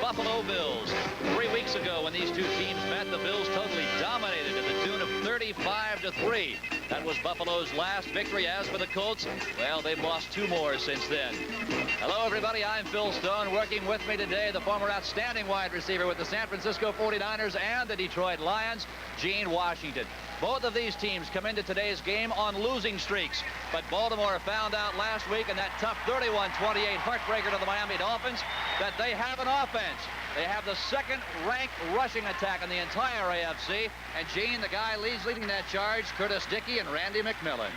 Buffalo Bills. 3 weeks ago when these two teams met, the Bills totally dominated to the tune of 35-3. That was Buffalo's last victory. As for the Colts, well, they've lost 2 more since then. Hello, everybody. I'm Phil Stone. Working with me today, the former outstanding wide receiver with the San Francisco 49ers and the Detroit Lions, Gene Washington. Both of these teams come into today's game on losing streaks. But Baltimore found out last week in that tough 31-28 heartbreaker to the Miami Dolphins that they have an offense. They have the second-ranked rushing attack in the entire AFC. And Gene, the guy leading that charge, Curtis Dickey and Randy McMillan.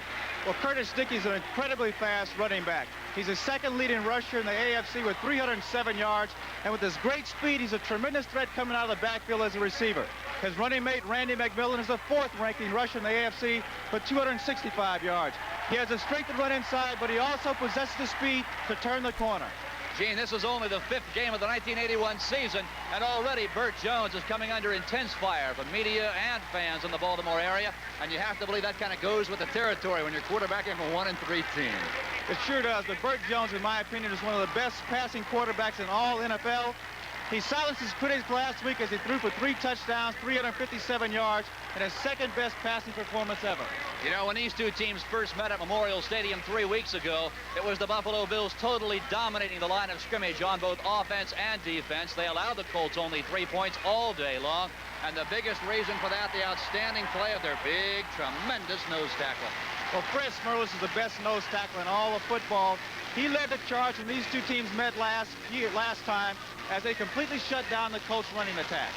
Well, Curtis Dickey's an incredibly fast running back. He's the second leading rusher in the AFC with 307 yards. And with his great speed, he's a tremendous threat coming out of the backfield as a receiver. His running mate, Randy McMillan, is the 4th-ranking rusher in the AFC with 265 yards. He has the strength to run inside, but he also possesses the speed to turn the corner. Gene, this is only the 5th game of the 1981 season, and already Burt Jones is coming under intense fire from media and fans in the Baltimore area, and you have to believe that kind of goes with the territory when you're quarterbacking a 1-3 team. It sure does, but Burt Jones, in my opinion, is one of the best passing quarterbacks in all NFL. He silenced his critics last week as he threw for 3 touchdowns, 357 yards, and his second-best passing performance ever. You know, when these two teams first met at Memorial Stadium 3 weeks ago, it was the Buffalo Bills totally dominating the line of scrimmage on both offense and defense. They allowed the Colts only 3 points all day long, and the biggest reason for that, the outstanding play of their big, tremendous nose tackle. Well, Fred Smerlas is the best nose tackle in all of football. He led the charge when these two teams met last time as they completely shut down the Colts running attack.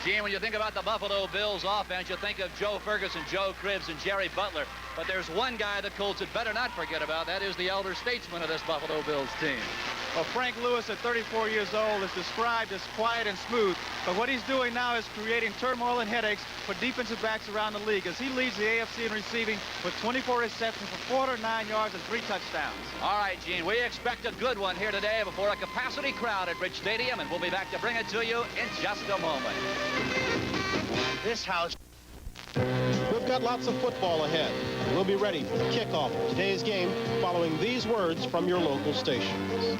Gene, when you think about the Buffalo Bills offense, you think of Joe Ferguson, Joe Cribbs, and Jerry Butler. But there's one guy the Colts had better not forget about. That is the elder statesman of this Buffalo Bills team. Well, Frank Lewis, at 34 years old, is described as quiet and smooth. But what he's doing now is creating turmoil and headaches for defensive backs around the league as he leads the AFC in receiving with 24 receptions for 409 yards and 3 touchdowns. All right, Gene, we expect a good one here today before a capacity crowd at Bridge Stadium, and we'll be back to bring it to you in just a moment. This house. We've got lots of football ahead. We'll be ready for the kickoff of today's game following these words from your local stations.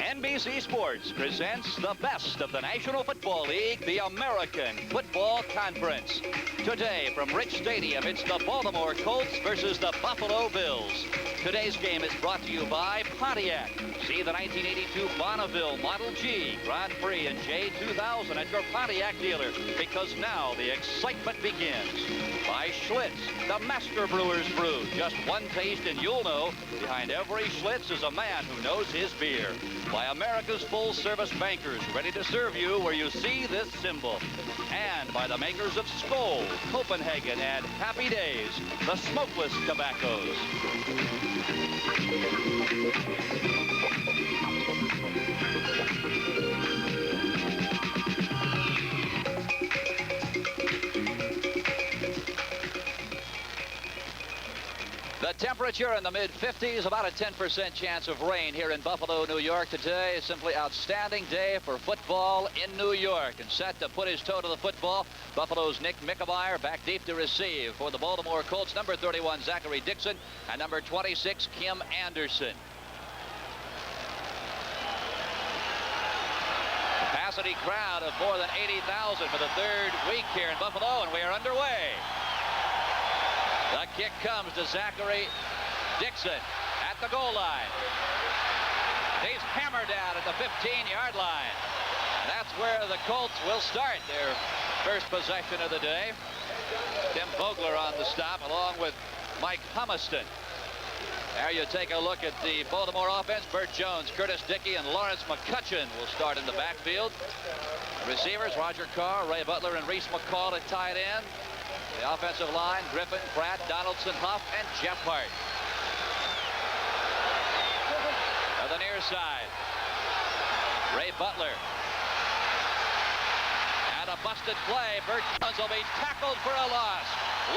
NBC Sports presents the best of the National Football League, the American Football Conference. Today from Rich Stadium, it's the Baltimore Colts versus the Buffalo Bills. Today's game is brought to you by Pontiac. See the 1982 Bonneville Model G, Grand Prix, and J2000 at your Pontiac dealer, because now the excitement begins. By Schlitz, the Master Brewer's Brew. Just one taste and you'll know behind every Schlitz is a man who knows his beer. By America's full-service bankers, ready to serve you where you see this symbol. And by the makers of Skoal, Copenhagen, and Happy Days, the smokeless tobaccos. The temperature in the mid-50s, about a 10% chance of rain here in Buffalo, New York today. A simply outstanding day for football in New York. And set to put his toe to the football, Buffalo's Nick Mickemeyer back deep to receive for the Baltimore Colts, number 31, Zachary Dixon, and number 26, Kim Anderson. Capacity crowd of more than 80,000 for the 3rd week here in Buffalo, and we are underway. The kick comes to Zachary Dixon at the goal line. He's hammered down at the 15-yard line. That's where the Colts will start their first possession of the day. Tim Vogler on the stop along with Mike Humiston. There you take a look at the Baltimore offense. Burt Jones, Curtis Dickey, and Lawrence McCutcheon will start in the backfield. The receivers, Roger Carr, Ray Butler, and Reese McCall at tight end. The offensive line, Griffin, Pratt, Donaldson, Huff, and Jeff Hart. To the near side, Ray Butler. And a busted play. Burt Jones will be tackled for a loss.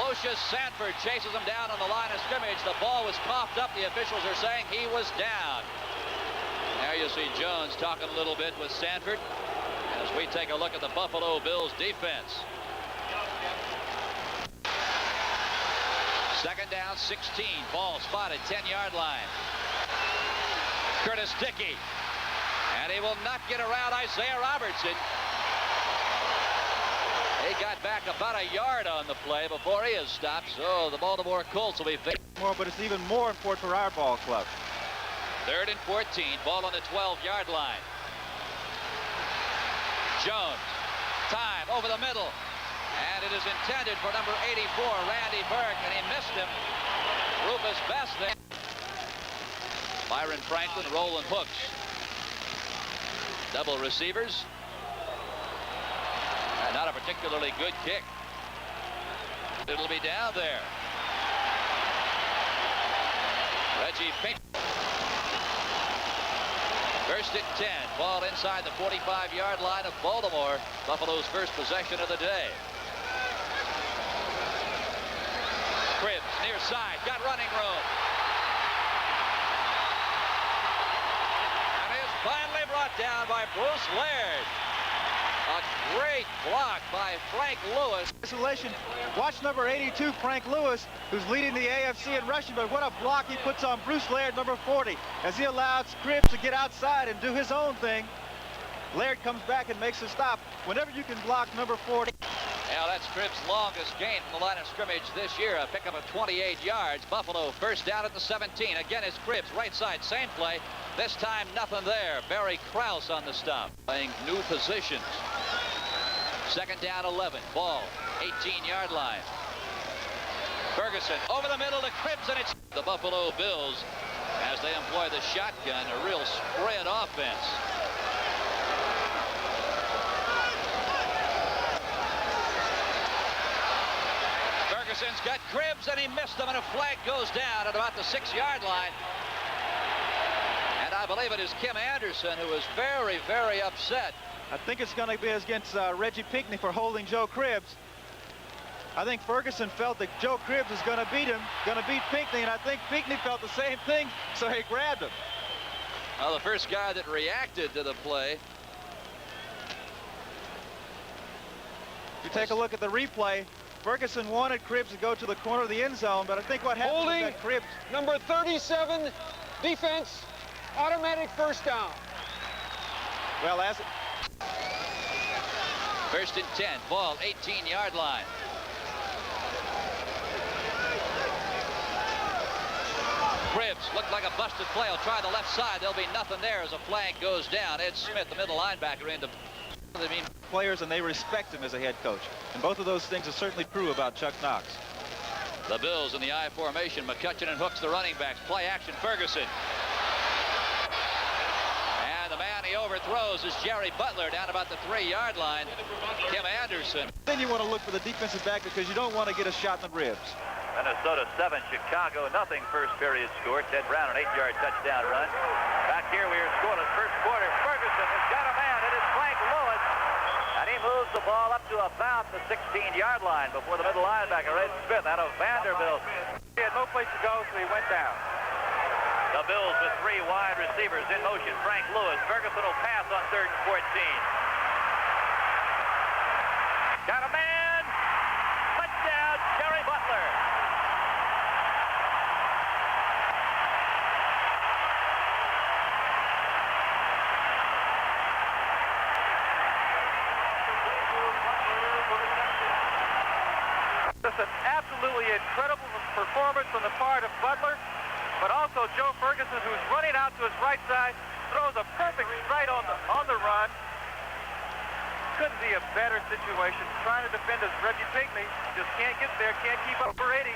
Lucius Sanford chases him down on the line of scrimmage. The ball was coughed up. The officials are saying he was down. There There you see Jones talking a little bit with Sanford as we take a look at the Buffalo Bills defense. Second down, 16. Ball spotted, 10-yard line. Curtis Dickey. And he will not get around Isaiah Robertson. He got back about a yard on the play before he is stopped. So the Baltimore Colts will be more, but it's even more important for our ball club. 3rd and 14. Ball on the 12-yard line. Jones. Time over the middle. And it is intended for number 84, Randy Burke, and he missed him. Rufus Best there. Byron Franklin, Roland Hooks. Double receivers. And not a particularly good kick. It'll be down there. Reggie Pink. 1st and 10. Ball inside the 45-yard line of Baltimore. Buffalo's first possession of the day. Cribbs near side. Got running room. And is finally brought down by Bruce Laird. A great block by Frank Lewis. Isolation. Watch number 82, Frank Lewis, who's leading the AFC in rushing, but what a block he puts on Bruce Laird, number 40, as he allows Cribbs to get outside and do his own thing. Laird comes back and makes a stop. Whenever you can block number 40. Now that's Cribbs' longest gain from the line of scrimmage this year, a pickup of 28 yards. Buffalo first down at the 17. Again, it's Cribbs, right side, same play. This time, nothing there. Barry Krause on the stop, playing new positions. 2nd down, 11. Ball, 18-yard line. Ferguson over the middle to Cribbs, and it's the Buffalo Bills as they employ the shotgun, a real spread offense. Ferguson's got Cribbs, and he missed him, and a flag goes down at about the 6-yard line. And I believe it is Kim Anderson who is very, very upset. I think it's going to be against Reggie Pinckney for holding Joe Cribbs. I think Ferguson felt that Joe Cribbs is going to beat him, going to beat Pinckney, and I think Pinckney felt the same thing, so he grabbed him. Well, the first guy that reacted to the play. If you take a look at the replay, Ferguson wanted Cribbs to go to the corner of the end zone, but I think what happened Holding is that Cribbs... number 37, defense, automatic first down. Well, as... 1st and 10, ball, 18-yard line. Cribbs looked like a busted play. He'll try the left side. There'll be nothing there as a flag goes down. Ed Smith, the middle linebacker, into... They mean players, and they respect him as a head coach. And both of those things are certainly true about Chuck Knox. The Bills in the I formation. McCutcheon and Hooks, the running backs. Play action, Ferguson. And the man he overthrows is Jerry Butler down about the 3-yard line. Kim Anderson. Then you want to look for the defensive back because you don't want to get a shot in the ribs. Minnesota 7, Chicago nothing. First period score. Ted Brown, an 8-yard touchdown run. Back here we are scoreless. First quarter. Ferguson has got a man. It is Frank Lewis. And he moves the ball up to about the 16-yard line before the middle linebacker, Ed Smith, out of Vanderbilt. He had no place to go, so he went down. The Bills with 3 wide receivers in motion. Frank Lewis. Ferguson will pass on 3rd and 14. Got a man. Touchdown, Jerry Butler. Just an absolutely incredible performance on the part of Butler, but also Joe Ferguson, who's running out to his right side, throws a perfect straight on the run. Couldn't be a better situation. Trying to defend as Reggie Pinckney just can't get there, can't keep up the rating.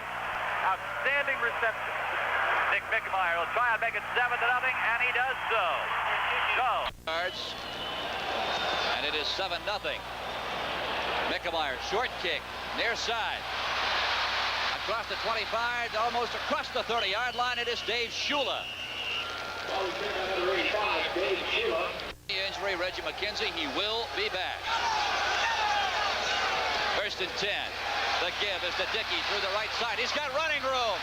Outstanding reception. Nick Mickemeyer will try and make it 7-0, and he does so. Yards, and it is 7-0. Mickemeyer, short kick, near side. Across the 25, almost across the 30-yard line, it is Dave Shula. Injury, Reggie McKenzie, he will be back. 1st and 10. The give is to Dickey through the right side. He's got running room.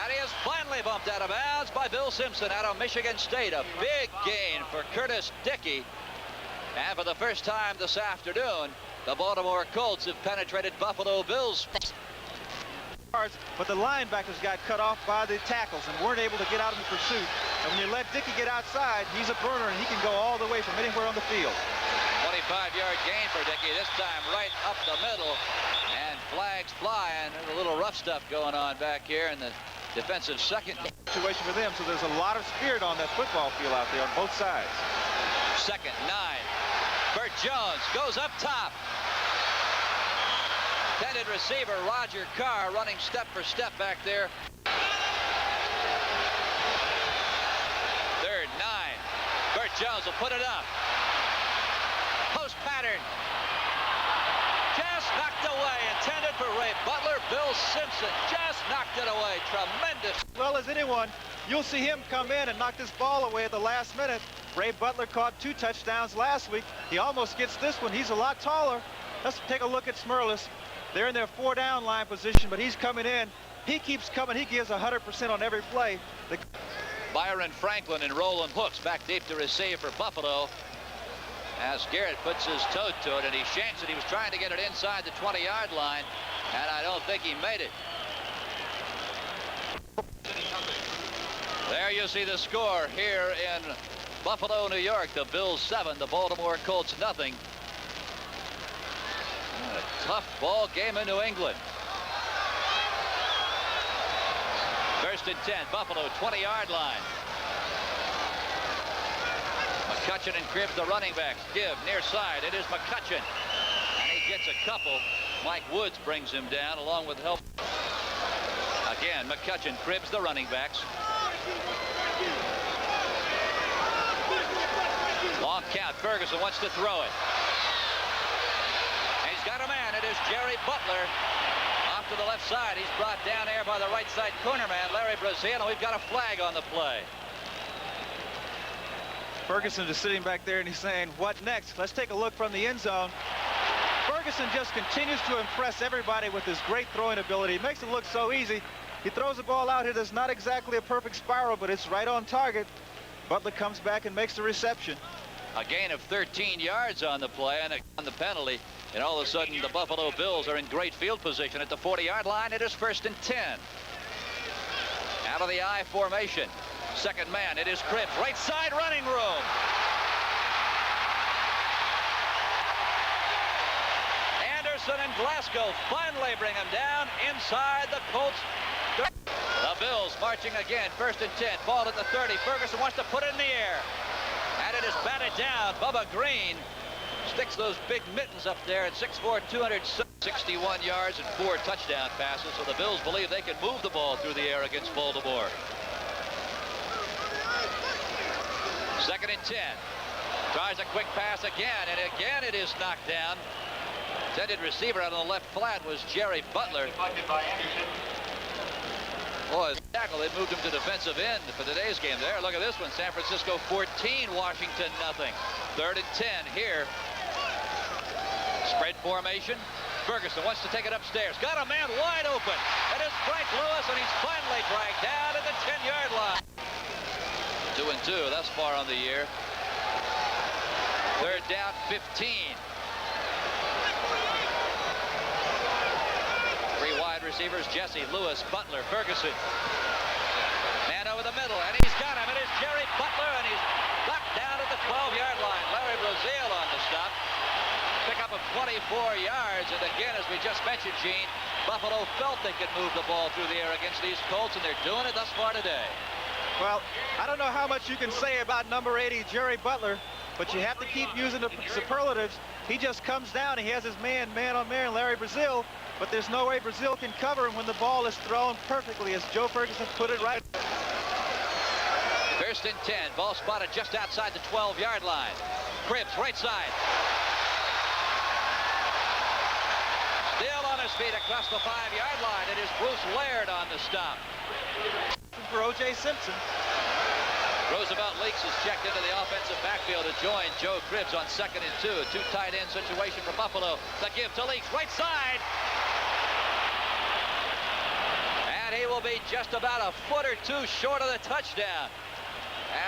And he is finally Finally bumped out of bounds by Bill Simpson out of Michigan State. A big gain for Curtis Dickey. And for the first time this afternoon, the Baltimore Colts have penetrated Buffalo Bills. But the linebackers got cut off by the tackles and weren't able to get out in the pursuit. And when you let Dickey get outside, he's a burner and he can go all the way from anywhere on the field. 25-yard gain for Dickey, this time right up the middle. And flags flying. There's a little rough stuff going on back here in the defensive second. Situation for them, so there's a lot of spirit on that football field out there on both sides. Second 9. Burt Jones goes up top. Intended receiver Roger Carr running step for step back there. Third 9. Burt Jones will put it up. Post pattern. Just knocked away. Intended for Ray Butler. Bill Simpson just knocked it away. Tremendous. Well as anyone, you'll see him come in and knock this ball away at the last minute. Ray Butler caught 2 touchdowns last week. He almost gets this one. He's a lot taller. Let's take a look at Smirlis. They're in their 4-down line position, but he's coming in. He keeps coming. He gives 100% on every play. Byron Franklin and Roland Hooks back deep to receive for Buffalo. As Garrett puts his toe to it, and he shanks it. He was trying to get it inside the 20-yard line, and I don't think he made it. There you see the score here in Buffalo, New York. The Bills 7, the Baltimore Colts nothing. A tough ball game in New England. First and 10, Buffalo 20-yard line. McCutcheon and Cribbs, the running backs. Give near side. It is McCutcheon. And he gets a couple. Mike Woods brings him down along with help. Again, McCutcheon, Cribbs, the running backs. Long count. Ferguson wants to throw it. And he's got a man. It is Jerry Butler. Off to the left side. He's brought down there by the right side corner man, Larry Brazil. And we've got a flag on the play. Ferguson is sitting back there and he's saying, what next? Let's take a look from the end zone. Ferguson just continues to impress everybody with his great throwing ability. He makes it look so easy. He throws the ball out here that's not exactly a perfect spiral, but it's right on target. Butler comes back and makes the reception. A gain of 13 yards on the play and on the penalty. And all of a sudden, the Buffalo Bills are in great field position at the 40-yard line. It is first and 10. Out of the I formation. Second man, it is Cribbs. Right side running room. Anderson and Glasgow finally bring him down inside the Colts. The Bills marching again. First and 10. Ball at the 30. Ferguson wants to put it in the air. And it is batted down. Bubba Green sticks those big mittens up there at 6'4", 261 yards and 4 touchdown passes. So the Bills believe they can move the ball through the air against Baltimore. Second and 10. Tries a quick pass again, and again it is knocked down. Intended receiver out on the left flat was Jerry Butler. Boy, the tackle, they moved him to defensive end for today's game there. Look at this one. San Francisco 14, Washington nothing. Third and 10 here. Spread formation. Ferguson wants to take it upstairs. Got a man wide open. It is Frank Lewis, and he's finally dragged down at the 10-yard line. 2 and 2 thus far on the year. Third down, 15. 3 wide receivers, Jesse, Lewis, Butler, Ferguson. Man over the middle, and he's got him. It is Jerry Butler, and he's knocked down at the 12-yard line. Larry Brazil on the stop. Pick up of 24 yards, and again, as we just mentioned, Gene, Buffalo felt they could move the ball through the air against these Colts, and they're doing it thus far today. Well, I don't know how much you can say about number 80, Jerry Butler, but you have to keep using the superlatives. He just comes down. He has his man on man, Larry Brazil, but there's no way Brazil can cover him when the ball is thrown perfectly, as Joe Ferguson put it right. First and 10. Ball spotted just outside the 12-yard line. Cribbs, right side. Still on his feet across the 5-yard line. It is Bruce Laird on the stop. For O.J. Simpson. Roosevelt Leaks is checked into the offensive backfield to join Joe Cribbs on second and 2. 2 tight end situation for Buffalo. The give to Leaks, right side. And he will be just about a foot or two short of the touchdown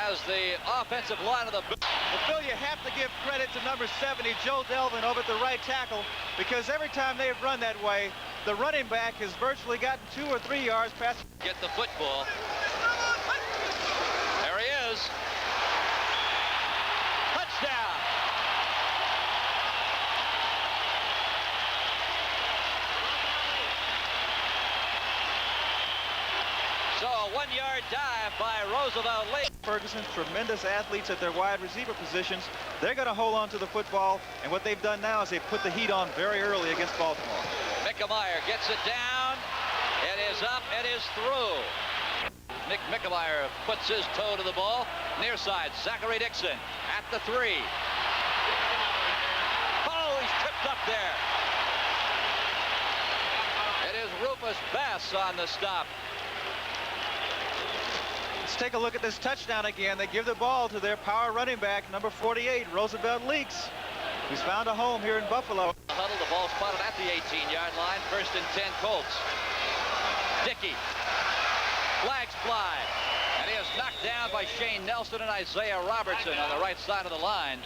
as the offensive line of the Bills. Well, Phil, you have to give credit to number 70, Joe Delvin, over at the right tackle, because every time they've run that way, the running back has virtually gotten 2 or 3 yards past. Get the football. There he is. Touchdown. So a 1-yard dive by Roosevelt Lee. Ferguson, tremendous athletes at their wide receiver positions. They're going to hold on to the football, and what they've done now is they've put the heat on very early against Baltimore. Mickemeyer gets it down. It is up. It is through. Nick Mickemeyer puts his toe to the ball. Near side, Zachary Dixon at the 3. Oh, he's tripped up there. It is Rufus Bass on the stop. Let's take a look at this touchdown again. They give the ball to their power running back, number 48, Roosevelt Leaks, who's found a home here in Buffalo. Huddle, the ball spotted at the 18-yard line. 1st and 10 Colts. Dickey. Flags fly. And he is knocked down by Shane Nelson and Isaiah Robertson on the right side of the line.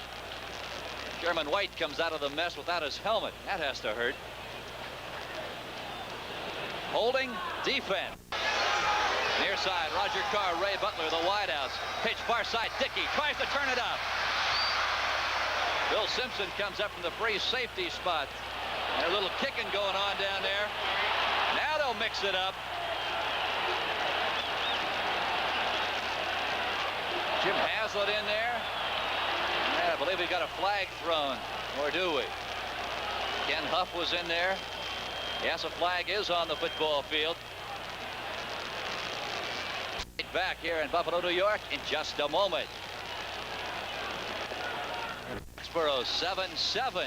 Sherman White comes out of the mess without his helmet. That has to hurt. Holding defense. Near side, Roger Carr, Ray Butler, the wideouts. Pitch far side, Dickey tries to turn it up. Bill Simpson comes up from the free safety spot. And a little kicking going on down there. Now they'll mix it up. Jim Haslett in there. And I believe we got a flag thrown. Or do we? Ken Huff was in there. Yes, a flag is on the football field. Back here in Buffalo, New York in just a moment. Foxborough 7-7.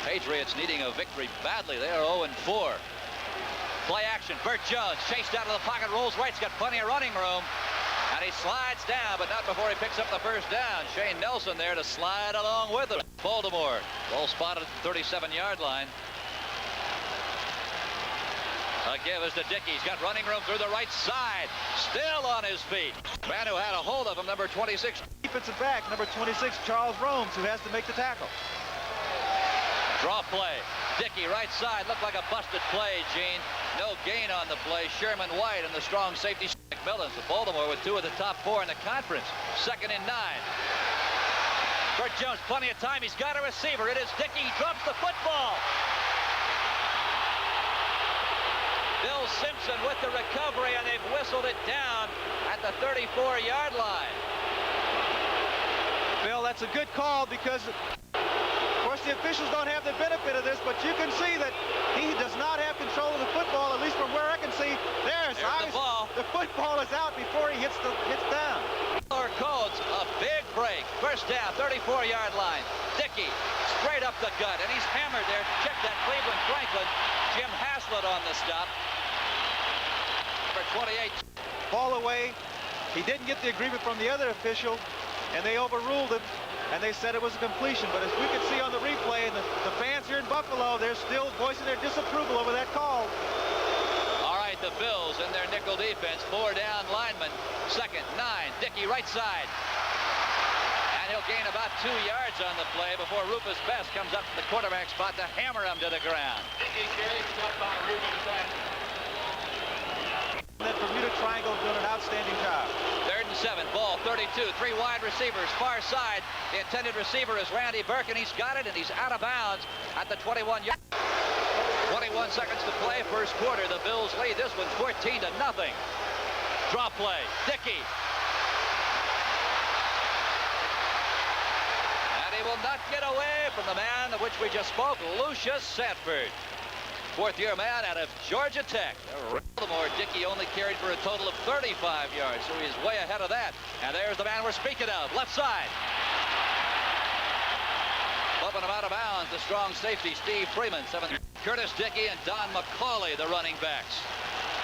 Patriots needing a victory badly. They are 0-4. Play action. Burt Jones chased out of the pocket, rolls right. He's got plenty of running room. And he slides down, but not before he picks up the first down. Shane Nelson there to slide along with him. Baltimore. Ball spotted at the 37-yard line. A give is to Dickey. He's got running room through the right side. Still on his feet. Man who had a hold of him, number 26. Defensive back, number 26, Charles Romes, who has to make the tackle. Draw play. Dickey, right side. Looked like a busted play, Gene. No gain on the play. Sherman White and the strong safety, McMillan. So Baltimore with 2 of the top 4 in the conference. 2nd and 9. Burt Jones, plenty of time. He's got a receiver. It is Dickey. He drops the football. Bill Simpson with the recovery, and they've whistled it down at the 34-yard line. Bill, that's a good call because, of course, the officials don't have the benefit of this, but you can see that he does not have control of the football, at least from where I can see. There's the ball. The football is out before he hits down. Colts, a big break. First down, 34-yard line. Dickey straight up the gut, and he's hammered there. Check that, Cleveland Franklin. Jim Haslett on the stop. Number 28. Ball away. He didn't get the agreement from the other official, and they overruled it, and they said it was a completion. But as we can see on the replay, and the fans here in Buffalo, they're still voicing their disapproval over that call. All right, the Bills in their nickel defense. 4 down linemen. 2nd, 9. Dickey right side. And he'll gain about 2 yards on the play before Rufus Best comes up to the quarterback spot to hammer him to the ground. Dickey carries up by Rufus Best. That Bermuda Triangle doing an outstanding job. 3rd and 7. Ball 32. 3 wide receivers. Far side. The intended receiver is Randy Burke, and he's got it, and he's out of bounds at the 21-yard. 21 seconds to play. First quarter. The Bills lead this one 14-0. Drop play. Dickey. And he will not get away from the man of which we just spoke, Lucius Sanford. 4th-year man out of Georgia Tech. Baltimore, Dickey only carried for a total of 35 yards, so he's way ahead of that. And there's the man we're speaking of, left side. Bumping him out of bounds, the strong safety, Steve Freeman. 7th. Curtis Dickey and Don McCauley, the running backs.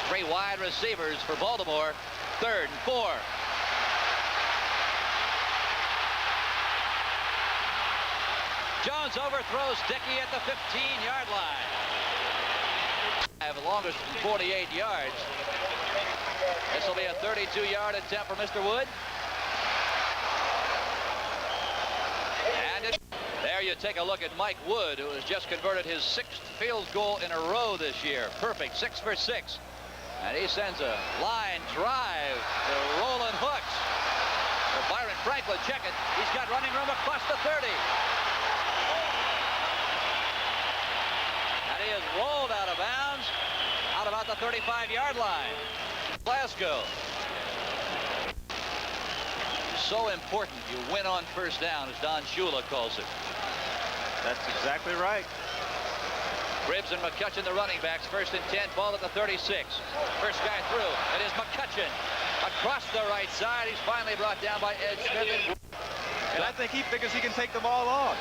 3 wide receivers for Baltimore. 3rd and 4. Jones overthrows Dickey at the 15-yard line. have the longest 48 yards. This will be a 32-yard attempt for Mr. Wood. And there you take a look at Mike Wood, who has just converted his 6th field goal in a row this year. Perfect, 6 for 6. And he sends a line drive to Roland Hooks. For Byron Franklin, check it. He's got running room across the 30. And he is rolled out of bounds out about the 35-yard line. Glasgow. So important you win on first down, as Don Shula calls it. That's exactly right. Cribbs and McCutcheon, the running backs. 1st and 10, ball at the 36. First guy through. It is McCutcheon. Across the right side. He's finally brought down by Ed Smith. And I think he figures he can take them all on.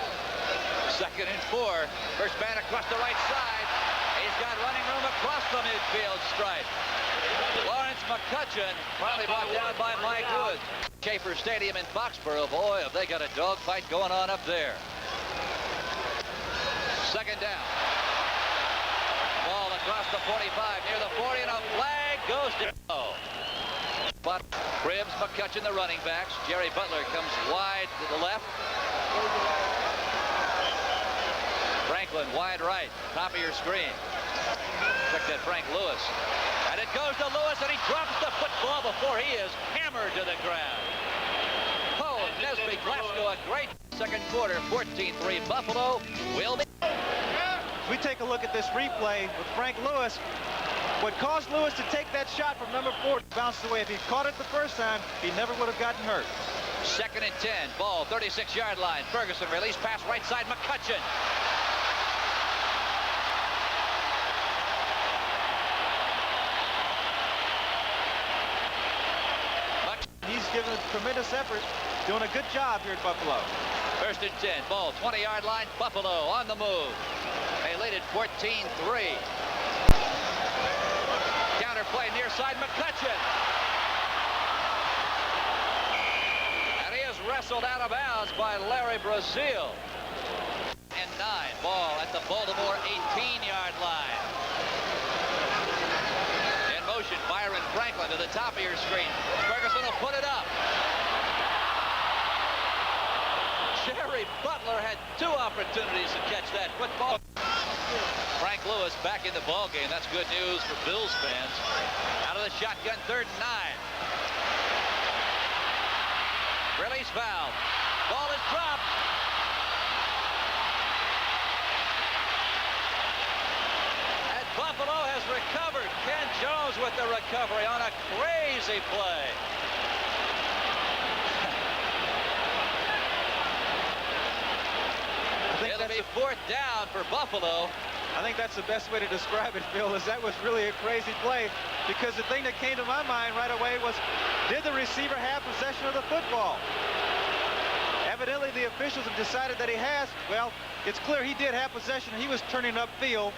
2nd and 4. First man across the right side. He's got running room across the midfield stripe. Lawrence McCutcheon finally brought down by Mike Wood. Schaefer Stadium in Foxborough. Boy, have they got a dogfight going on up there. 2nd down. Ball across the 45, near the 40, and a flag goes to but Cribbs, McCutcheon, the running backs. Jerry Butler comes wide to the left. Franklin wide right, top of your screen. Check that Frank Lewis. And it goes to Lewis, and he drops the football before he is hammered to the ground. Oh, Nesby Glasgow, a great second quarter. 14-3 Buffalo will be. We take a look at this replay with Frank Lewis. What caused Lewis to take that shot from number 4 bounced away. If he caught it the first time, he never would have gotten hurt. 2nd and 10, ball 36-yard line. Ferguson release pass right side, McCutcheon. He's given a tremendous effort, doing a good job here at Buffalo. 1st and 10, ball 20-yard line, Buffalo on the move. They lead it 14-3. Counter play near side, McCutcheon. And he is wrestled out of bounds by Larry Brazil. And 9, ball at the Baltimore 18-yard line. In motion, Byron Franklin to the top of your screen. Ferguson will put it up. Jerry Butler had 2 opportunities to catch that football. Frank Lewis back in the ball game. That's good news for Bills fans. Out of the shotgun, 3rd and 9. Release foul. Ball is dropped. And Buffalo has recovered. Ken Jones with the recovery on a crazy play. It'll be 4th down for Buffalo. I think that's the best way to describe it, Phil, is that was really a crazy play, because the thing that came to my mind right away was, did the receiver have possession of the football? Evidently, the officials have decided that he has. Well, it's clear he did have possession. He was turning upfield.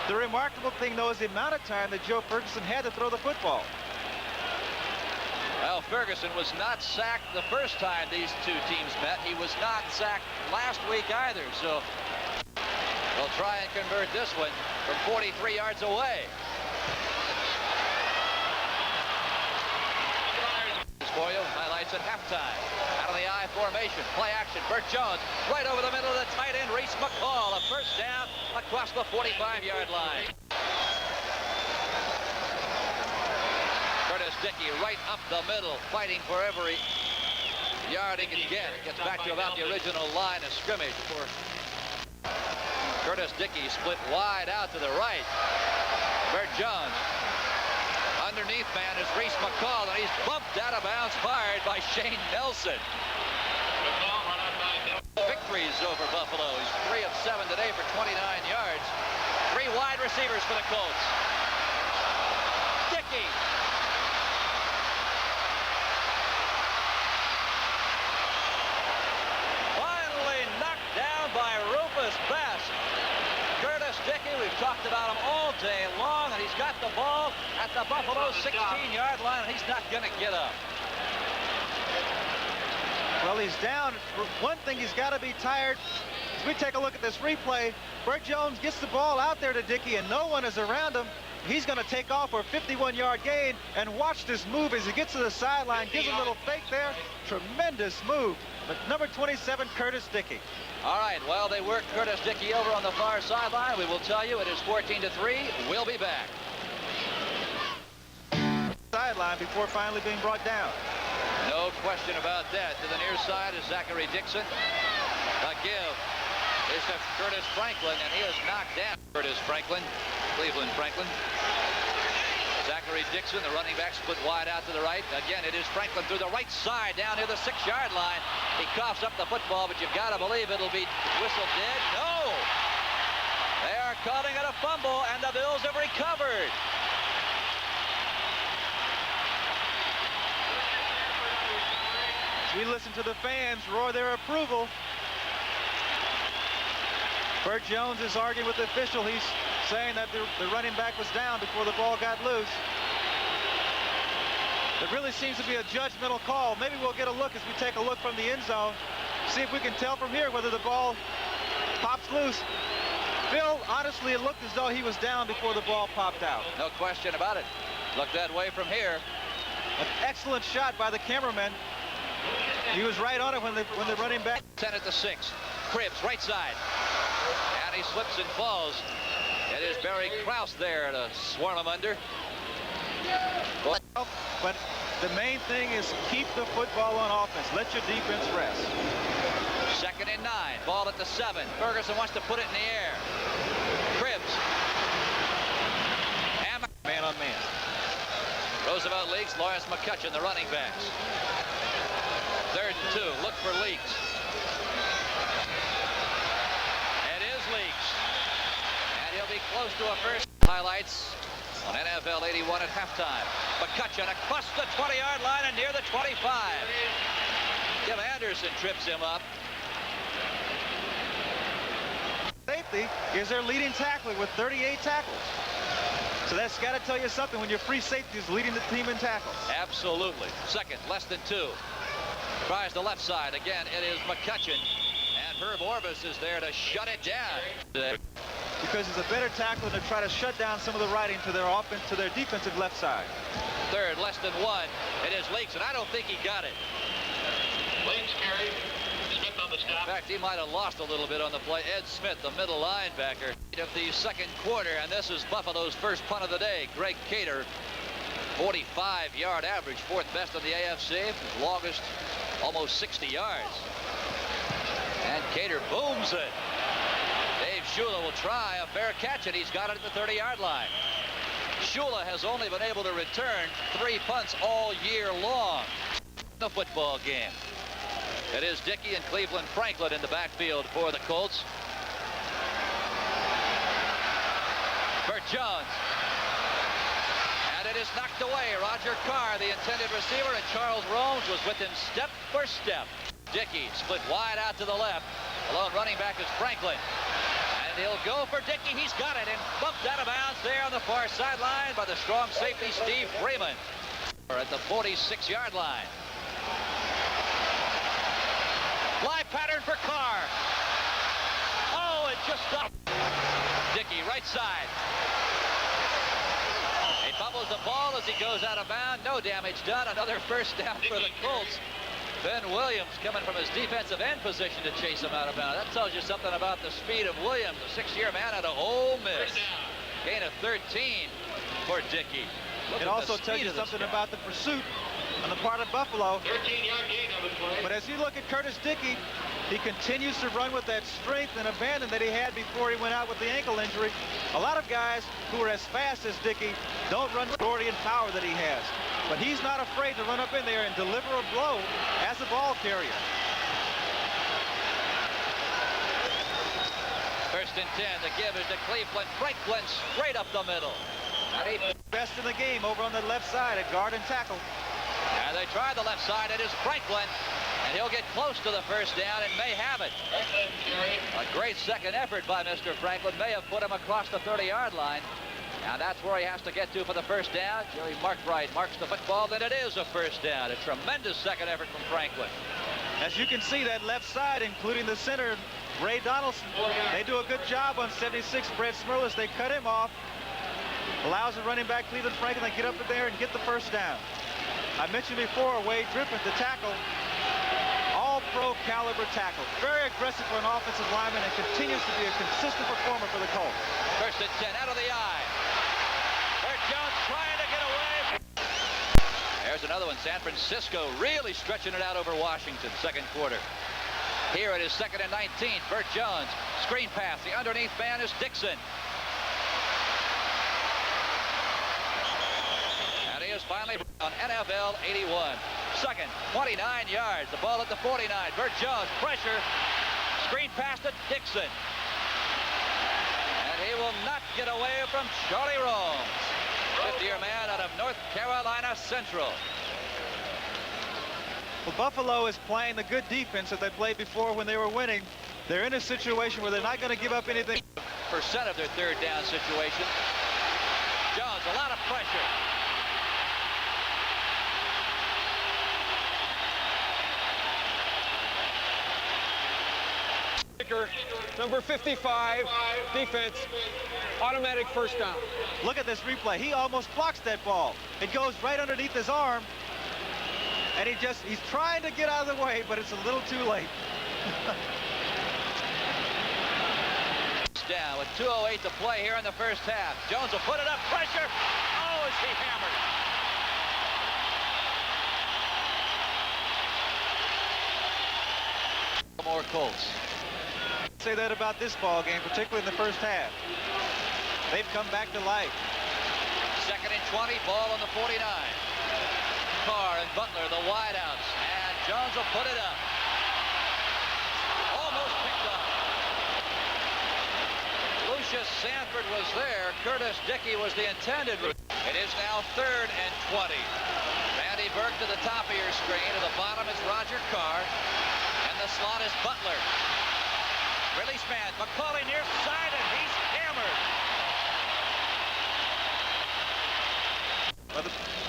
The remarkable thing, though, is the amount of time that Joe Ferguson had to throw the football. Well, Ferguson was not sacked the first time these 2 teams met. He was not sacked last week either, so they'll try and convert this one from 43 yards away. For you, highlights at halftime. Out of the I formation, play action. Burt Jones right over the middle of the tight end, Reese McCall. A first down across the 45-yard line. Curtis Dickey right up the middle, fighting for every yard he can get. Gets back to about the original line of scrimmage for Curtis Dickey, split wide out to the right. Burt Jones. Underneath man is Reese McCall, and he's bumped out of bounds, fired by Shane Nelson. Victories over Buffalo. He's 3 of 7 today for 29 yards. 3 wide receivers for the Colts. Dickey. Finally knocked down by Rufus Best. Curtis Dickey, we've talked about him all day long, and he's got the ball at the Buffalo 16-yard line, and he's not going to get up. Well, he's down. For one thing, he's got to be tired. As we take a look at this replay, Bert Jones gets the ball out there to Dickey, and no one is around him. He's going to take off for a 51-yard gain, and watch this move as he gets to the sideline, gives a little fake there. Tremendous move. But number 27, Curtis Dickey. All right, well, they work Curtis Dickey over on the far sideline. We will tell you it is 14-3. We'll be back. Sideline before finally being brought down. No question about that. To the near side is Zachary Dixon. The give is to Curtis Franklin, and he is knocked down. Curtis Franklin, Cleveland Franklin. Zachary Dixon, the running back, split wide out to the right. Again, it is Franklin through the right side down near the 6-yard line. He coughs up the football, but you've got to believe it'll be whistled dead. No! They are calling it a fumble, and the Bills have recovered. We listen to the fans roar their approval. Bert Jones is arguing with the official. He's saying that the running back was down before the ball got loose. It really seems to be a judgmental call. Maybe we'll get a look as we take a look from the end zone. See if we can tell from here whether the ball pops loose. Phil, honestly, it looked as though he was down before the ball popped out. No question about it. Looked that way from here. An excellent shot by the cameraman. He was right on it when the running back. 10 at the 6. Cribbs, right side. And he slips and falls. It is Barry Krause there to swarm him under. But the main thing is keep the football on offense. Let your defense rest. 2nd and 9. Ball at the 7. Ferguson wants to put it in the air. Cribbs. Man on man. Roosevelt Leaks, Lawrence McCutcheon, the running backs. 3rd and 2. Look for Leaks. It is Leaks. And he'll be close to a first. Highlights on NFL 81 at halftime. McCutcheon across the 20-yard line and near the 25. Kim Anderson trips him up. Safety is their leading tackler with 38 tackles. So that's got to tell you something when your free safety is leading the team in tackles. Absolutely. 2nd, less than 2. Tries the left side. Again, it is McCutcheon. And Herb Orvis is there to shut it down. Because he's a better tackler to try to shut down some of the riding to their offense, to their defensive left side. 3rd, less than 1. It is Leaks, and I don't think he got it. Leaks carry. Smith on the stop. In fact, he might have lost a little bit on the play. Ed Smith, the middle linebacker of the 2nd quarter, and this is Buffalo's first punt of the day. Greg Cater, 45-yard average, 4th best in the AFC, longest almost 60 yards. And Cater booms it. Dave Shula will try a fair catch, and he's got it at the 30-yard line. Shula has only been able to return 3 punts all year long in the football game. It is Dickey and Cleveland Franklin in the backfield for the Colts. Bert Jones. And it is knocked away. Roger Carr, the intended receiver, and Charles Romes was with him step for step. Dickey split wide out to the left. The lone running back is Franklin. And he'll go for Dickey. He's got it and bumped out of bounds there on the far sideline by the strong safety Steve Freeman. At the 46-yard line. Fly pattern for Carr. Oh, it just stopped. Dickey, right side. He fumbles the ball as he goes out of bounds. No damage done. Another first down for the Colts. Ben Williams coming from his defensive end position to chase him out of bounds. That tells you something about the speed of Williams, a 6-year man out of Ole Miss. Gain of 13 for Dickey. It also tells you something about the pursuit on the part of Buffalo. 13-yard gain on the play. But as you look at Curtis Dickey, he continues to run with that strength and abandon that he had before he went out with the ankle injury. A lot of guys who are as fast as Dickey don't run with the authority and power that he has. But he's not afraid to run up in there and deliver a blow as a ball carrier. 1st and 10. The give is to Cleveland Franklin straight up the middle. Best in the game over on the left side at guard and tackle. And they try the left side. It is Franklin. And he'll get close to the first down and may have it. A great second effort by Mr. Franklin may have put him across the 30-yard line. And that's where he has to get to for the first down. Jerry Markbright marks the football, then it is a first down. A tremendous second effort from Franklin. As you can see, that left side, including the center, Ray Donaldson. They do a good job on 76, Brett Smirlis. They cut him off. Allows the running back, Cleveland Franklin, to get up in there and get the first down. I mentioned before, Wade Drippin, the tackle. All-pro caliber tackle. Very aggressive for an offensive lineman and continues to be a consistent performer for the Colts. First and 10 out of the eye. Bert Jones trying to get away. There's another one. San Francisco really stretching it out over Washington. Second quarter. Here it is second and 19. Bert Jones. Screen pass. The underneath man is Dixon. And he is finally on NFL 81. Second, 29 yards. The ball at the 49. Bert Jones. Pressure. Screen pass to Dixon. And he will not get away from Charlie Romes. 50-year man out of North Carolina Central. Well, Buffalo is playing the good defense that they played before when they were winning. They're in a situation where they're not going to give up anything. Percent of their third down situation. Jones, a lot of pressure. Number 55, defense, automatic first down. Look at this replay. He almost blocks that ball. It goes right underneath his arm. And he's trying to get out of the way, but it's a little too late. Down with 2:08 to play here in the first half. Jones will put it up. Pressure. Oh, is he hammered? Baltimore Colts. Say that about this ball game, particularly in the first half. They've come back to life. Second and 20, ball on the 49. Carr and Butler, the wideouts, and Jones will put it up. Almost picked up. Lucius Sanford was there. Curtis Dickey was the intended. It is now third and 20. Randy Burke to the top of your screen. To the bottom is Roger Carr. And the slot is Butler. Release man, McCauley near side, and he's hammered.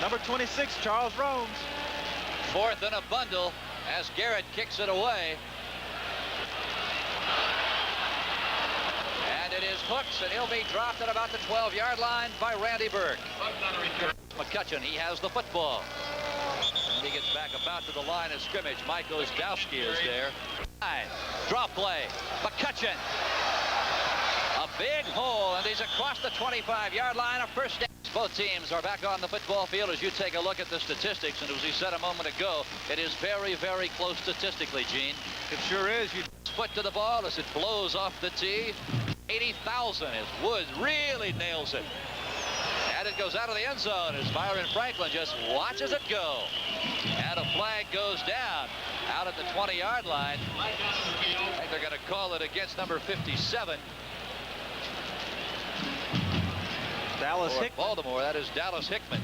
Number 26, Charles Romes. Fourth and a bundle as Garrett kicks it away. And it is Hooks, and he'll be dropped at about the 12-yard line by Randy Burke. McCutcheon, he has the football. And he gets back about to the line of scrimmage. Mike Ozdowski is there. Drop play. McCutcheon. A big hole, and he's across the 25-yard line. A first down. Both teams are back on the football field as you take a look at the statistics. And as we said a moment ago, it is very, very close statistically, Gene. It sure is. Foot to the ball as it blows off the tee. 80,000 as Woods really nails it. And it goes out of the end zone as Byron Franklin just watches it go. And a flag goes down out at the 20-yard line. I think they're going to call it against number 57. Dallas Hickman. Baltimore, that is Dallas Hickman.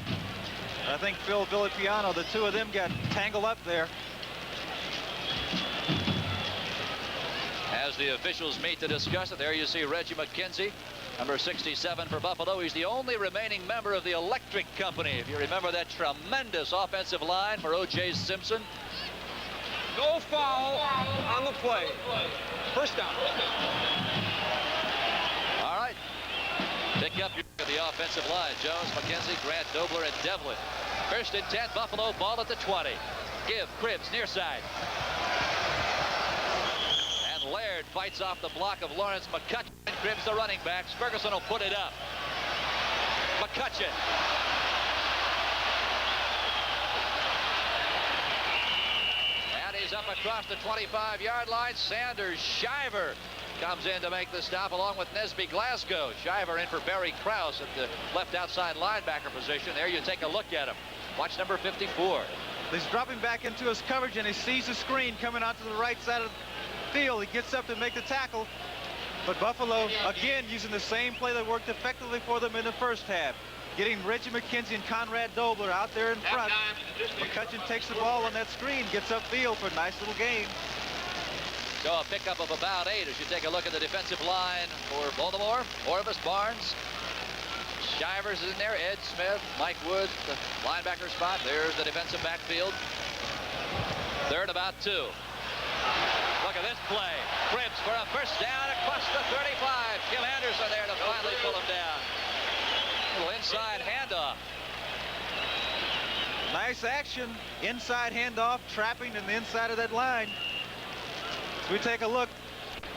I think Phil Villapiano, the two of them got tangled up there. As the officials meet to discuss it, there you see Reggie McKenzie, number 67 for Buffalo. He's the only remaining member of the Electric Company. If you remember that tremendous offensive line for O.J. Simpson. No foul on the play. First down. All right. Pick up the offensive line. Jones, McKenzie, Grant, Dobler, and Devlin. First and 10, Buffalo, ball at the 20. Give, Cribbs, near side. And Laird fights off the block of Lawrence McCutcheon. Cribbs, the running backs. Ferguson will put it up. McCutcheon. And he's up across the 25-yard line. Sanders Shiver comes in to make the stop along with Nesby Glasgow. Shiver in for Barry Krause at the left outside linebacker position. There you take a look at him. Watch number 54. He's dropping back into his coverage, and he sees the screen coming out to the right side of the field. He gets up to make the tackle. But Buffalo, again, using the same play that worked effectively for them in the first half. Getting Reggie McKenzie and Conrad Dobler out there in front. McCutcheon takes the ball on that screen, gets upfield for a nice little gain. So a pickup of about 8 as you take a look at the defensive line for Baltimore. Orvis Barnes. Shivers is in there. Ed Smith. Mike Woods, the linebacker spot. There's the defensive backfield. Third about 2. Look at this play. Cribbs for a first down across the 35. Kim Anderson there to finally pull him down. A little inside handoff. Nice action. Inside handoff, trapping in the inside of that line. So we take a look.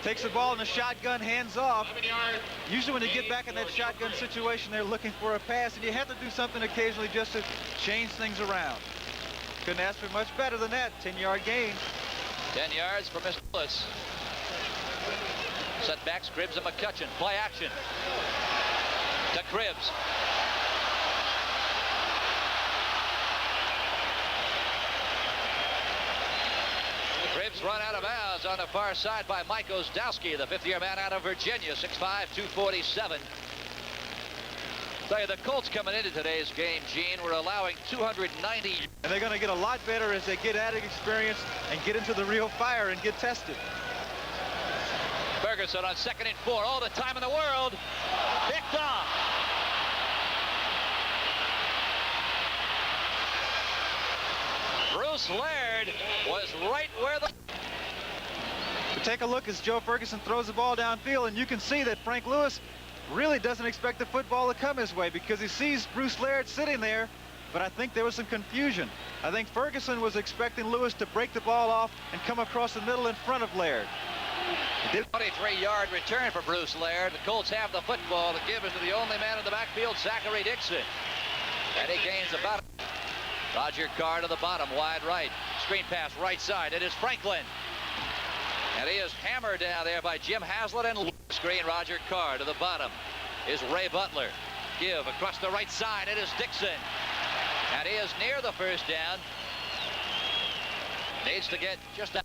Takes the ball in the shotgun, hands off. Usually when you get back in that shotgun situation, they're looking for a pass, and you have to do something occasionally just to change things around. Couldn't ask for much better than that. 10-yard gain. 10 yards for Mr. Lewis. Setbacks, Cribbs and McCutcheon. Play action. To Cribbs. Cribbs run out of bounds on the far side by Mike Ozdowski, the fifth-year man out of Virginia, 6'5", 247. Tell you, the Colts coming into today's game, Gene, were allowing 290. And they're going to get a lot better as they get added experience and get into the real fire and get tested. Ferguson on 2nd and 4, all the time in the world. Picked off. Bruce Laird was right where the... Take a look as Joe Ferguson throws the ball downfield, and you can see that Frank Lewis really doesn't expect the football to come his way because he sees Bruce Laird sitting there, but I think there was some confusion. I think Ferguson was expecting Lewis to break the ball off and come across the middle in front of Laird. 23-yard return for Bruce Laird. The Colts have the football. The give is to the only man in the backfield, Zachary Dixon. And he gains about... Roger Carr to the bottom, wide right. Screen pass right side. It is Franklin. And he is hammered down there by Jim Haslett, and screen Roger Carr to the bottom is Ray Butler. Give across the right side. It is Dixon. And he is near the first down. Needs to get just a...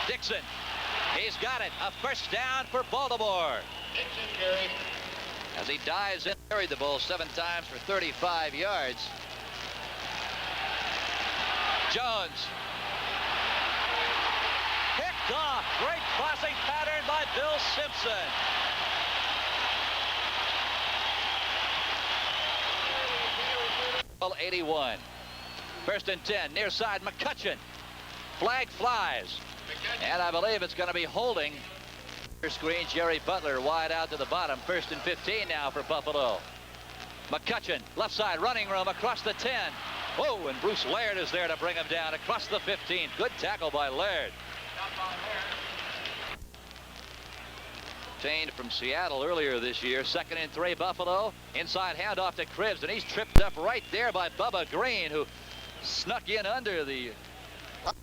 Dixon. He's got it. A first down for Baltimore. Dixon carry. As he dives in, carried the ball 7 times for 35 yards. Jones. Picked off. Great crossing pattern by Bill Simpson. Well, 81. First and 10. Near side, McCutcheon. Flag flies. And I believe it's going to be holding. Screen, Jerry Butler wide out to the bottom. First and 15 now for Buffalo. McCutcheon, left side, running room across the 10. Whoa, and Bruce Laird is there to bring him down across the 15. Good tackle by Laird. Obtained from Seattle earlier this year. 2nd and 3, Buffalo. Inside handoff to Cribbs, and he's tripped up right there by Bubba Green, who snuck in under the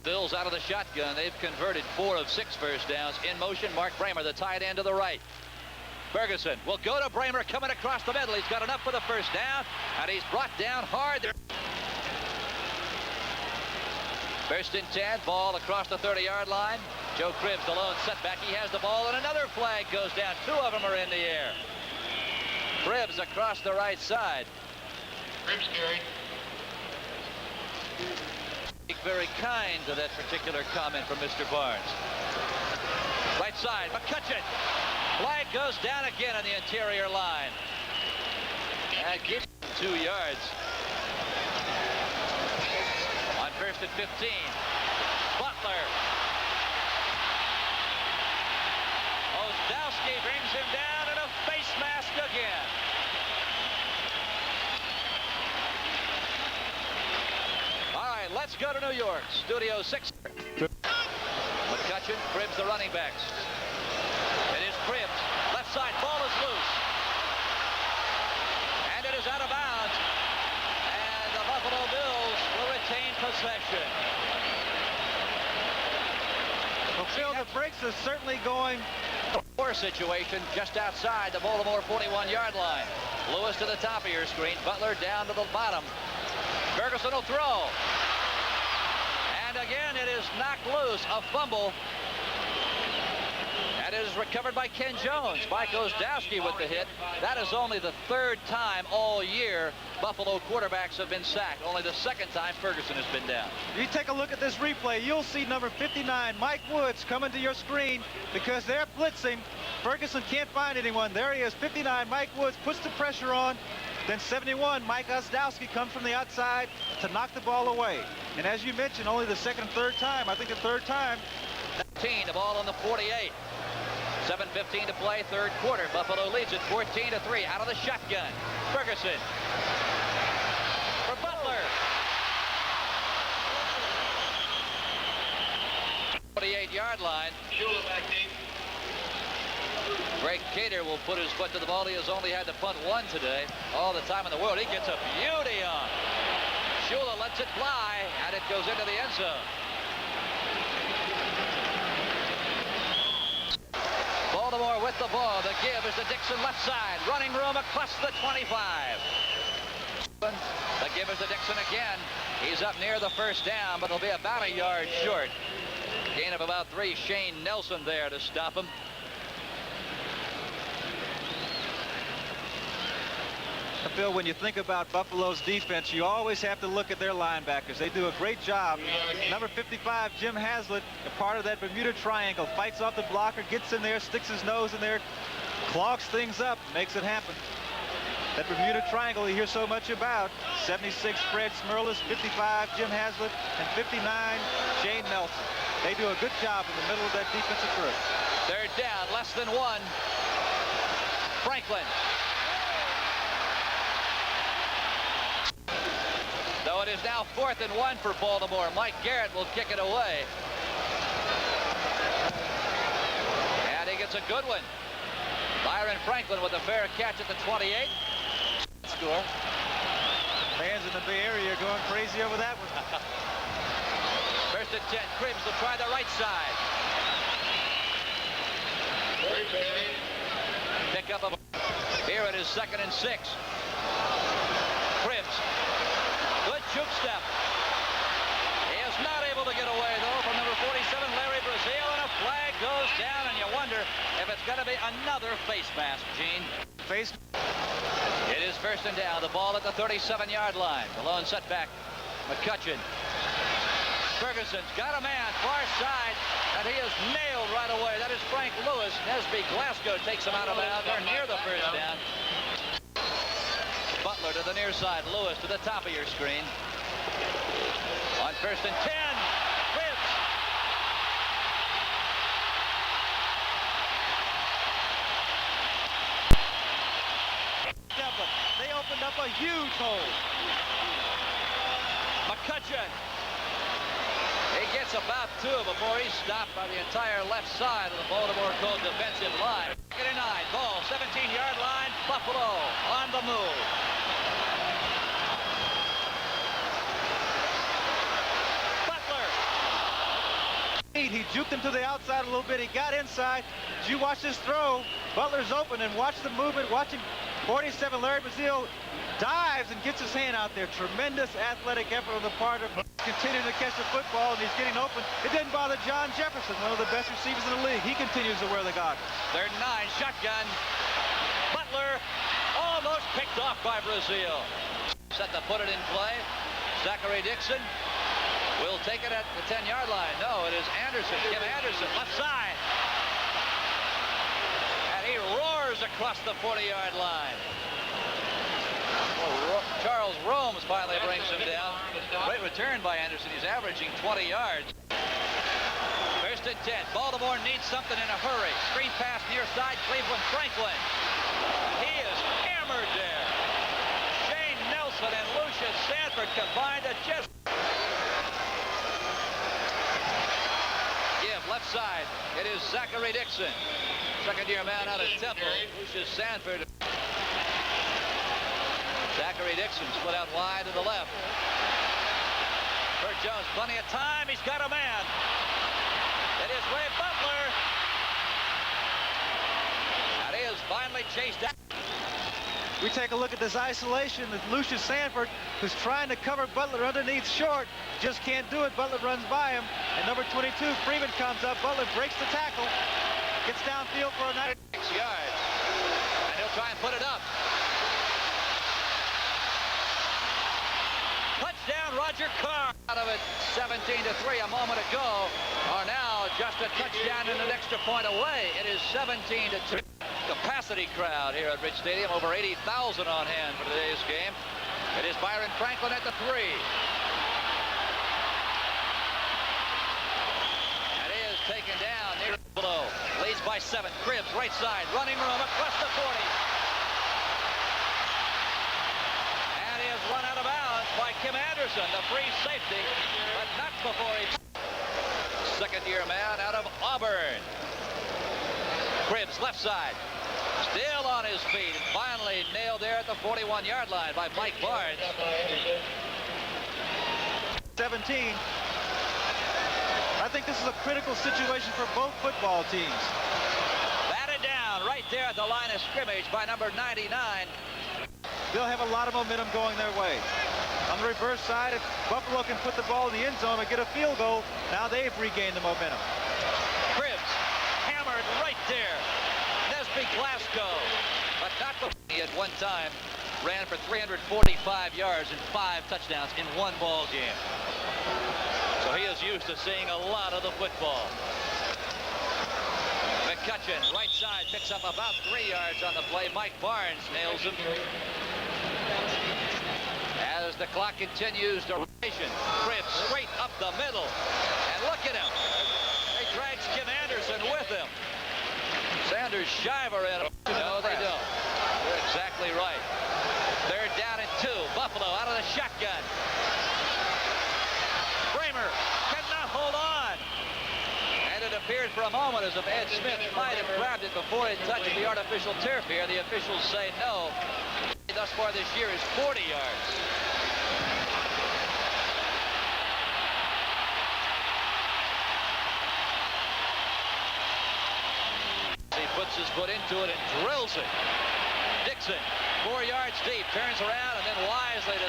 Bills out of the shotgun. They've converted 4 of 6 first downs. In motion, Mark Bramer, the tight end to the right. Ferguson will go to Bramer, coming across the middle. He's got enough for the first down, and he's brought down hard there. First and 10, ball across the 30-yard line. Joe Cribbs, the lone setback. He has the ball, and another flag goes down. 2 of them are in the air. Cribbs across the right side. Cribbs carry. Very kind to that particular comment from Mr. Barnes. Right side, McCutcheon. Flag goes down again on the interior line. And gives 2 yards. On first and 15. Butler. Ozdowski brings him down in a face mask again. Let's go to New York. Studio 6. McCutcheon, Cribbs, the running backs. It is Cribbs. Left side, ball is loose. And it is out of bounds. And the Buffalo Bills will retain possession. Well, Phil, the brakes are certainly going. Poor situation just outside the Baltimore 41-yard line. Lewis to the top of your screen. Butler down to the bottom. Ferguson will throw. Again, it is knocked loose, a fumble. And it is recovered by Ken Jones. Mike Ozdowski with the hit. That is only the 3rd time all year Buffalo quarterbacks have been sacked. Only the 2nd time Ferguson has been down. You take a look at this replay, you'll see number 59, Mike Woods, coming to your screen because they're blitzing. Ferguson can't find anyone. There he is, 59, Mike Woods puts the pressure on. Then 71, Mike Ozdowski comes from the outside to knock the ball away. And as you mentioned, only the 2nd, 3rd time. I think the 3rd time 14, the ball on the 48. 7:15 to play, third quarter. Buffalo leads it 14-3 out of the shotgun. Ferguson for Butler. 48-yard line. Greg Cater will put his foot to the ball. He has only had to punt one today. All the time in the world. He gets a beauty on. Shula lets it fly, and it goes into the end zone. Baltimore with the ball. The give is to Dixon left side. Running room across the 25. The give is to Dixon again. He's up near the first down, but it'll be about a yard short. Gain of about 3. Shane Nelson there to stop him. Phil, when you think about Buffalo's defense, you always have to look at their linebackers. They do a great job. Number 55, Jim Haslett, a part of that Bermuda Triangle, fights off the blocker, gets in there, sticks his nose in there, clogs things up, makes it happen. That Bermuda Triangle you hear so much about. 76, Fred Smerlas, 55, Jim Haslett, and 59, Shane Nelson. They do a good job in the middle of that defensive group. Third down, less than 1. Franklin. So it is now 4th and 1 for Baltimore. Mike Garrett will kick it away. And he gets a good one. Byron Franklin with a fair catch at the 28. Score. Fans in the Bay Area are going crazy over that one. First and 10. Cribbs will try the right side. Pick up a... Here it is 2nd and 6. Cribbs. Good juke step. He is not able to get away, though, from number 47, Larry Brazil, and a flag goes down, and you wonder if it's going to be another face mask, Gene. Face. It is 1st and down. The ball at the 37-yard line. The lone setback. McCutcheon. Ferguson's got a man, far side, and he is nailed right away. That is Frank Lewis. Nesby Glasgow takes him out of bounds. They're near the first down. Butler to the near side. Lewis to the top of your screen. On 1st and 10. Cribbs. They opened up a huge hole. McCutcheon. He gets about 2 before he's stopped by the entire left side of the Baltimore Colts defensive line. 2nd and 9. Ball, 17-yard line. Buffalo on the move. He juked him to the outside a little bit. He got inside. Did you watch this throw? Butler's open, and watch the movement. Watch him. 47, Larry Brazil dives and gets his hand out there. Tremendous athletic effort on the part of continuing to catch the football, and he's getting open. It didn't bother John Jefferson, one of the best receivers in the league. He continues to wear the goggles. 3rd and 9, shotgun. Butler almost picked off by Brazil. Set to put it in play. Zachary Dixon will take it at the 10-yard line. No, it is Anderson. Kim Anderson, left side. And he roars across the 40-yard line. Well, Charles Romes finally brings him down. Great return by Anderson. He's averaging 20 yards. 1st and 10. Baltimore needs something in a hurry. Screen pass near side. Cleveland Franklin. He is hammered there. Shane Nelson and Lucius Sanford combined to just... Left side, it is Zachary Dixon. Second-year man out of Temple, Lucius Sanford. Zachary Dixon split out wide to the left. Burt Jones, plenty of time. He's got a man. It is Ray Butler. And he is finally chased out. We take a look at this isolation with Lucius Sanford, who's trying to cover Butler underneath short. Just can't do it. Butler runs by him. And number 22, Freeman, comes up. Butler breaks the tackle. Gets downfield for a 96 yards. And he'll try and put it up. Touchdown, Roger Carr. Out of it, 17-3 a moment ago. Are now just a touchdown and an extra point away. It is 17-2. Capacity crowd here at Rich Stadium. Over 80,000 on hand for today's game. It is Byron Franklin at the 3. And he is taken down. by 7. Cribbs, right side, running room across the 40. And he is run out of bounds by Kim Anderson, the free safety, but not before he... Second-year man out of Auburn. Cribbs, left side, still on his feet. Finally nailed there at the 41-yard line by Mike Barnes. 17. I think this is a critical situation for both football teams. Batted down right there at the line of scrimmage by number 99. They'll have a lot of momentum going their way. On the reverse side, if Buffalo can put the ball in the end zone and get a field goal, now they've regained the momentum. Cribbs hammered right there. Nesby Glasgow, but not the... He at one time ran for 345 yards and 5 touchdowns in one ball game. So he is used to seeing a lot of the football. McCutcheon, right side, picks up about 3 yards on the play. Mike Barnes nails him. As the clock continues to rotation, Cribbs straight up the middle. And look at him. He drags Kim Anderson with him. Sanders Shiver in. No, they don't. You're exactly right. They're down at 2. Buffalo out of the shotgun. Kramer cannot hold on. And it appeared for a moment as if Ed Smith might have grabbed it before it touched the artificial turf here. The officials say no. Thus far this year is 40 yards. He puts his foot into it and drills it. Dixon, 4 yards deep, turns around and then wisely to...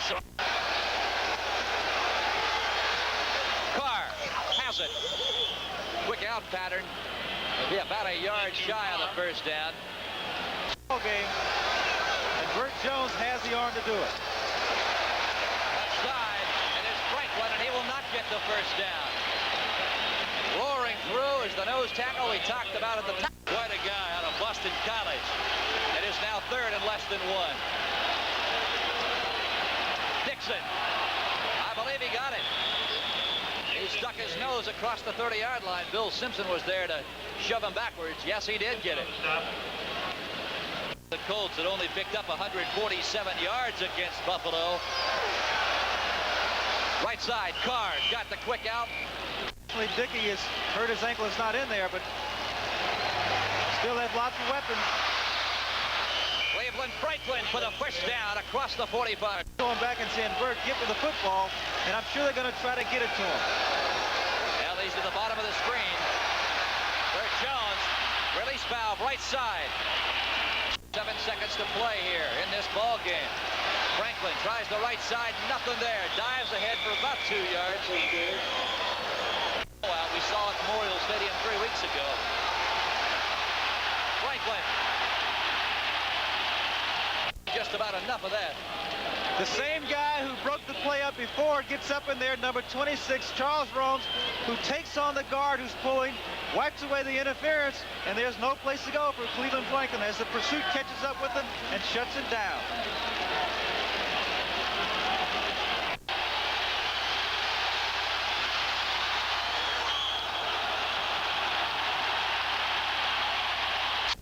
Carr has it. Quick out pattern. It'll be about a yard shy on the first down. Game. And Burt Jones has the arm to do it. Outside, and it's Franklin, and he will not get the first down. Roaring through is the nose tackle we talked about at the top. Quite a guy out of Boston College. It is now 3rd and less than 1. Dixon, I believe he got it. He stuck his nose across the 30-yard line. Bill Simpson was there to shove him backwards. Yes, he did get it. The Colts had only picked up 147 yards against Buffalo. Right side, Carr got the quick out. Dickey has hurt his ankle. It's not in there, but still has lots of weapons. Cleveland Franklin for the push down across the 45. Going back and saying, Burt, get me the football, and I'm sure they're going to try to get it to him. Now he's to the bottom of the screen. Burt Jones, release valve, right side. 7 seconds to play here in this ball game. Franklin tries the right side, nothing there. Dives ahead for about 2 yards. We saw at Memorial Stadium 3 weeks ago. Franklin. Just about enough of that. The same guy who broke the play up before gets up in there, number 26, Charles Romes, who takes on the guard who's pulling, wipes away the interference, and there's no place to go for Cleveland Franklin as the pursuit catches up with him and shuts it down.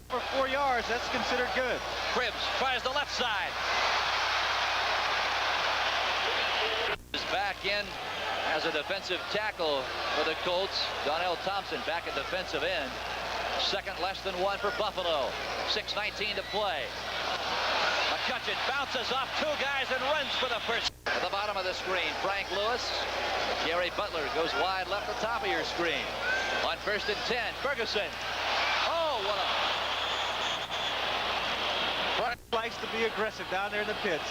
For 4 yards, that's considered good. Cribbs tries the left side. Is back in as a defensive tackle for the Colts. Donnell Thompson back at defensive end. 2nd less than 1 for Buffalo. 6:19 to play. McCutcheon bounces off 2 guys and runs for the first. At the bottom of the screen, Frank Lewis. Gary Butler goes wide left the top of your screen. On 1st and 10, Ferguson. Oh, what a... Frank likes to be aggressive down there in the pits.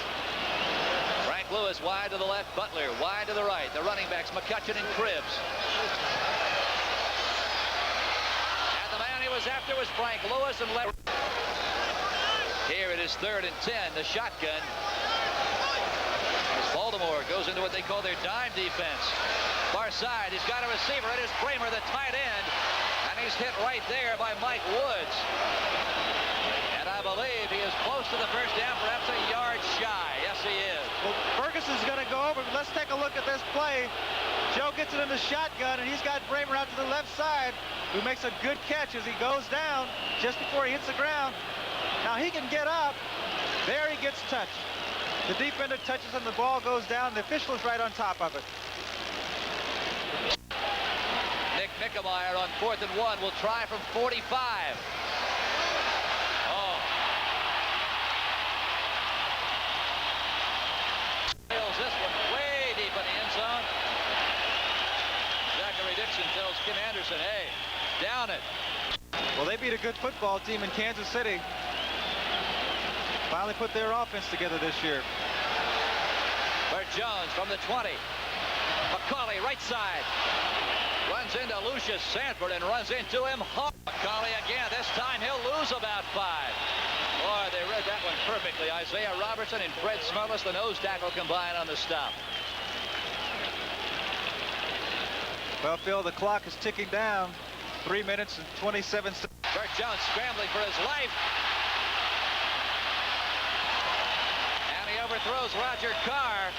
Frank Lewis wide to the left, Butler wide to the right. The running backs, McCutcheon and Cribbs. And the man he was after was Frank Lewis and left. Here it is 3rd and 10, the shotgun. As Baltimore goes into what they call their dime defense. Far side, he's got a receiver. It is Kramer, the tight end. And he's hit right there by Mike Woods. And I believe he is close to the first down, perhaps a yard shy. Yes, he is. Well, Ferguson's going to go over, but let's take a look at this play. Joe gets it in the shotgun, and he's got Bramer out to the left side, who makes a good catch as he goes down just before he hits the ground. Now he can get up. There he gets touched. The defender touches and the ball goes down. The official is right on top of it. Nick Mickemeyer on 4th and 1 will try from 45. Oh. Fills this one way deep in the end zone. Zachary Dixon tells Kim Anderson, hey, down it. Well, they beat a good football team in Kansas City. Finally put their offense together this year. Bert Jones from the 20. McCauley right side. Runs into Lucius Sanford and runs into him hard. McCauley again. This time he'll lose about 5. Boy, they read that one perfectly. Isaiah Robertson and Fred Smerlis, the nose tackle, combine on the stop. Well, Phil, the clock is ticking down. 3 minutes and 27 seconds. Bert Jones scrambling for his life. And he overthrows Roger Carr.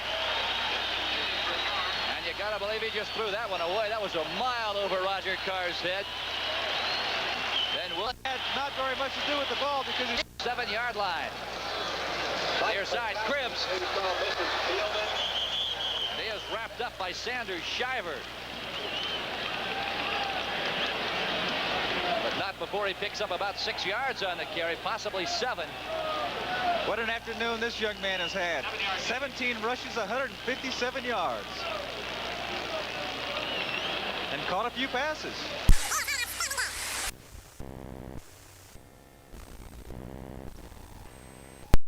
And you gotta believe he just threw that one away. That was a mile over Roger Carr's head. Then Wood Had not very much to do with the ball because he's 7-yard line. Near side, Cribbs. He is wrapped up by Sanders Shiver. But not before he picks up about 6 yards on the carry, possibly 7. What an afternoon this young man has had. 17 rushes, 157 yards. And caught a few passes.